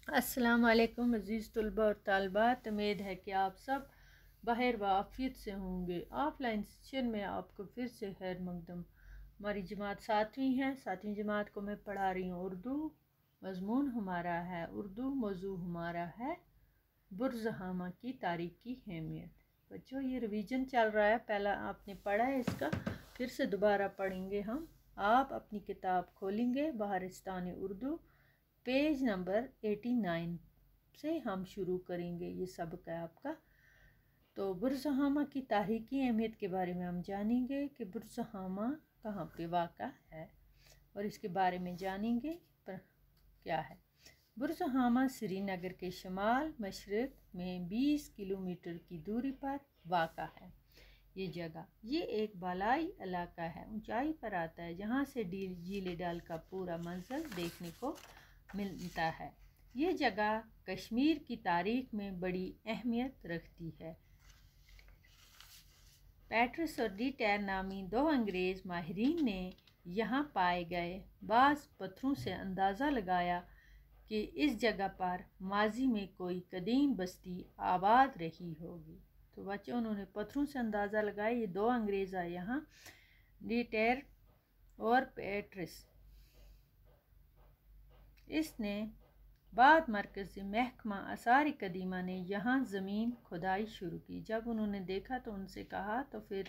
अस्सलाम वालेकुम अज़ीज़ तलबा और तालबात। उम्मीद है कि आप सब बहर व आफियत से होंगे। ऑफलाइन सेशन में आपको फिर से खैर मकदम। हमारी जमात सातवीं है। सातवीं जमात को मैं पढ़ा रही हूँ उर्दू। मज़मून हमारा है उर्दू, मौजू हमारा है बुरज़हामा की तारीख़ की अहमियत। बच्चों, ये रिवीजन चल रहा है, पहला आपने पढ़ा है, इसका फिर से दोबारा पढ़ेंगे हम। आप अपनी किताब खोलेंगे बहारिस्तान उर्दू, पेज नंबर 89 से हम शुरू करेंगे। ये सबक है आपका। तो बुरज़हामा की तारीख़ी अहमियत के बारे में हम जानेंगे कि बुरज़हामा कहाँ पे वाक़ा है और इसके बारे में जानेंगे पर क्या है। बुरज़हामा श्रीनगर के शमाल मशरक़ में 20 किलोमीटर की दूरी पर वाक़ा है। ये जगह ये एक बालाई इलाका है, ऊंचाई पर आता है, जहाँ से झील डल का पूरा मंजर देखने को मिलता है। ये जगह कश्मीर की तारीख में बड़ी अहमियत रखती है। पैट्रिस और डी टैर नामी दो अंग्रेज़ माहिरीन ने यहाँ पाए गए बाज़ पत्थरों से अंदाज़ा लगाया कि इस जगह पर माजी में कोई कदीम बस्ती आबाद रही होगी। तो बच्चों, उन्होंने पत्थरों से अंदाज़ा लगाया। ये दो अंग्रेज़ आए यहाँ, डी टैर और पैट्रिस। इसने बाद मरकज़ी महकमा आसार कदीमा ने यहाँ ज़मीन खुदाई शुरू की। जब उन्होंने देखा तो उनसे कहा, तो फिर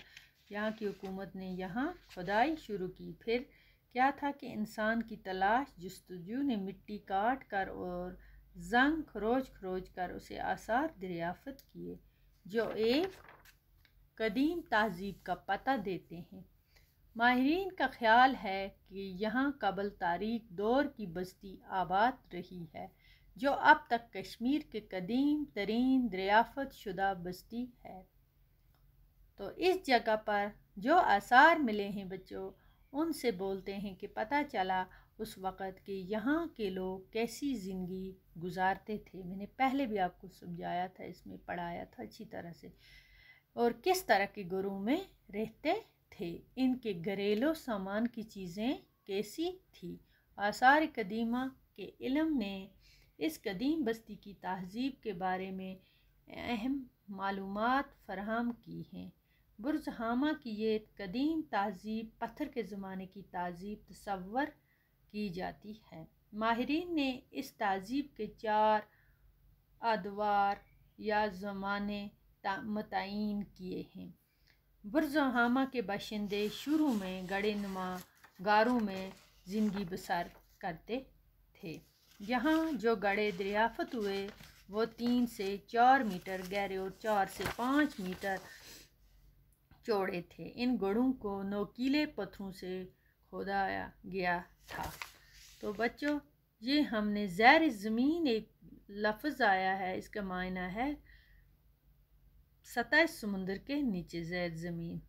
यहाँ की हुकूमत ने यहाँ खुदाई शुरू की। फिर क्या था कि इंसान की तलाश जस्तजू ने मिट्टी काट कर और जंग खरोच कर उसे आसार दरियाफ़त किए जो एक कदीम तहज़ीब का पता देते हैं। माहिरीन का ख्याल है कि यहाँ कबल तारीख दौर की बस्ती आबाद रही है, जो अब तक कश्मीर के कदीम तरीन दरियाफ़त शुदा बस्ती है। तो इस जगह पर जो आसार मिले हैं बच्चों, उनसे बोलते हैं कि पता चला उस वक़्त कि यहाँ के लोग कैसी ज़िंदगी गुजारते थे। मैंने पहले भी आपको समझाया था, इसमें पढ़ाया था अच्छी तरह से, और किस तरह के घरों में रहते थे। इनके घरेलू सामान की चीज़ें कैसी थी। आसार कदीमा के इल्म ने इस कदीम बस्ती की तहज़ीब के बारे में अहम मालूमात फराहम की हैं। बुरज़हामा की ये कदीम तहज़ीब पत्थर के ज़माने की तहज़ीब तस्वर की जाती है। माहिरीन ने इस तहज़ीब के 4 अदवार या ज़माने मुतय्यन किए हैं। बुरज़हामा के बाशिंदे शुरू में गड़े नुमा गारों में ज़िंदगी बसर करते थे। यहाँ जो गड़े दरियाफ़त हुए वो 3 से 4 मीटर गहरे और 4 से 5 मीटर चौड़े थे। इन गढ़ों को नोकीले पत्थरों से खोदाया गया था। तो बच्चों, ये हमने ज़ैर ज़मीन एक लफ्ज़ आया है, इसका मायना है सतह समुंदर के नीचे। ज़ैर ज़मीन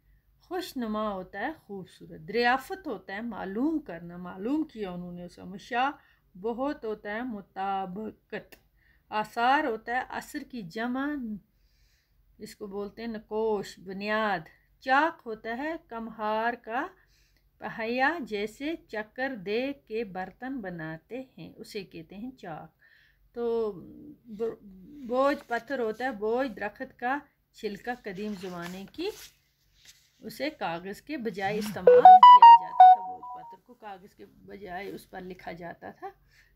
खुशनुमा होता है, खूबसूरत। दरियाफ़त होता है मालूम करना, मालूम किया उन्होंने उसे। मशा बहुत होता है मुताबकत। आसार होता है असर की जमा, इसको बोलते हैं नकोश, बुनियाद। चाक होता है कमहार का पहिया, जैसे चक्कर दे के बर्तन बनाते हैं, उसे कहते हैं चाक। तो बोझ पत्थर होता है, बोझ दरख्त का छिलका, कदीम ज़माने की उसे कागज़ के बजाय इस्तेमाल किया जाता था। बोझ पत्थर को कागज़ के बजाय उस पर लिखा जाता था।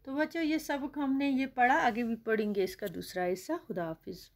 तो बच्चों, ये सबक हमने ये पढ़ा, आगे भी पढ़ेंगे इसका दूसरा हिस्सा। खुदा हाफिज़।